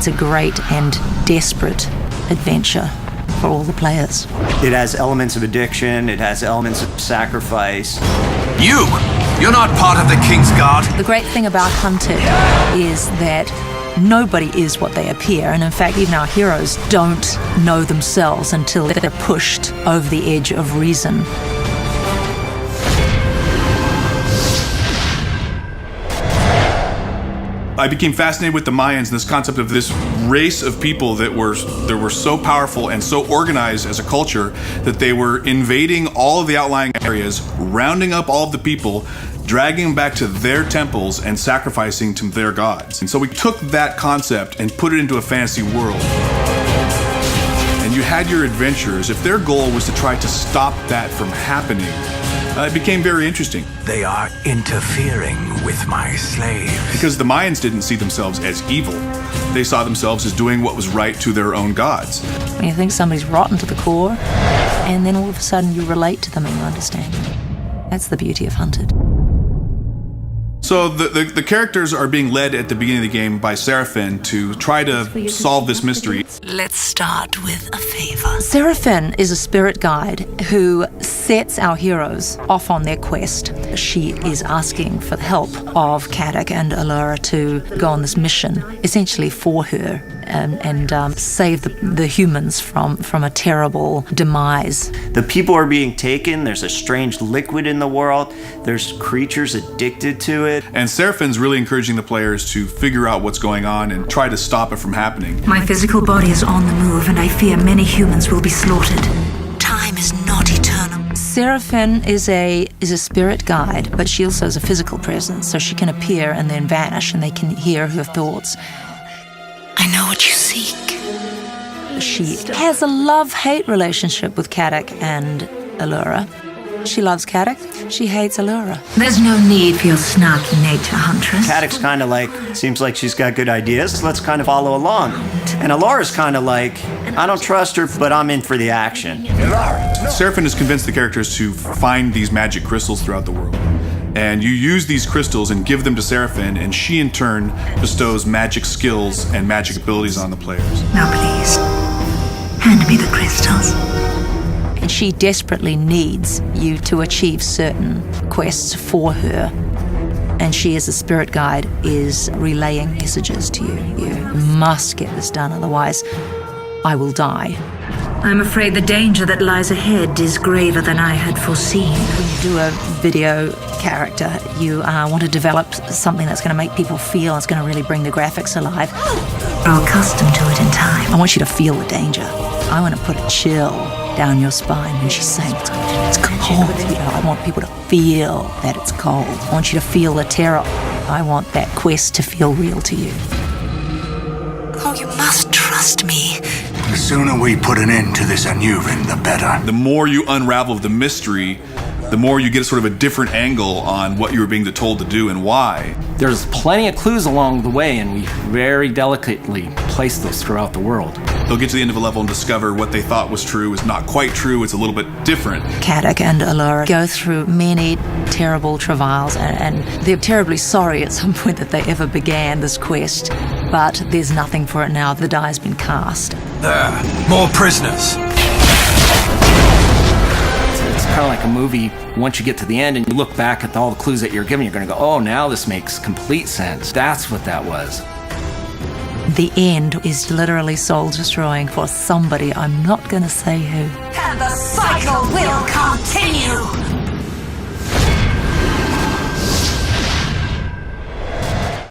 a great and desperate adventure for all the players. It has elements of addiction, it has elements of sacrifice. You're not part of the King's Guard. The great thing about Hunted is that nobody is what they appear, and in fact even our heroes don't know themselves until they're pushed over the edge of reason. I became fascinated with the Mayans and this concept of this race of people that were so powerful and so organized as a culture that they were invading all of the outlying areas, rounding up all of the people, dragging them back to their temples and sacrificing to their gods. And so we took that concept and put it into a fantasy world. And you had your adventurers. If their goal was to try to stop that from happening, it became very interesting. They are interfering with my slave. Because the Mayans didn't see themselves as evil. They saw themselves as doing what was right to their own gods. When you think somebody's rotten to the core, and then all of a sudden you relate to them and you understand them. That's the beauty of Hunted. So the characters are being led at the beginning of the game by Seraphin to try to solve this mystery. Let's start with a favor. Seraphin is a spirit guide who sets our heroes off on their quest. She is asking for the help of Caddoc and Allura to go on this mission, essentially for her, and save the humans from a terrible demise. The people are being taken, there's a strange liquid in the world, there's creatures addicted to it. And Seraphin's really encouraging the players to figure out what's going on and try to stop it from happening. My physical body is on the move, and I fear many humans will be slaughtered. Time is not eternal. Seraphin is a spirit guide, but she also is a physical presence, so she can appear and then vanish, and they can hear her thoughts. I know what you seek. She has a love-hate relationship with Caddoc and Allura. She loves Caddoc, she hates Allura. There's no need for your snarky nature, Huntress. Caddoc's kind of like, seems like she's got good ideas, let's kind of follow along. And Allura's kind of like, I don't trust her, but I'm in for the action. Seraphin has convinced the characters to find these magic crystals throughout the world. And you use these crystals and give them to Seraphin, and she in turn bestows magic skills and magic abilities on the players. Now please, hand me the crystals. And she desperately needs you to achieve certain quests for her. And she, as a spirit guide, is relaying messages to you. You must get this done, otherwise I will die. I'm afraid the danger that lies ahead is graver than I had foreseen. When you do a video character, you want to develop something that's going to make people feel, it's going to really bring the graphics alive. Grow accustomed to it in time. I want you to feel the danger. I want to put a chill down your spine when she's saying it's cold. I want people to feel that it's cold. I want you to feel the terror. I want that quest to feel real to you. Oh, you must trust me. The sooner we put an end to this Anurin, the better. The more you unravel the mystery, the more you get sort of a different angle on what you were being told to do and why. There's plenty of clues along the way, and we very delicately place those throughout the world. They'll get to the end of a level and discover what they thought was true is not quite true, it's a little bit different. Caddoc and Allura go through many terrible travails, and they're terribly sorry at some point that they ever began this quest, but there's nothing for it now. The die has been cast. There, more prisoners. It's kind of like a movie. Once you get to the end and you look back at all the clues that you're given, you're going to go, oh, now this makes complete sense. That's what that was. The end is literally soul-destroying for somebody. I'm not going to say who. And the cycle will continue.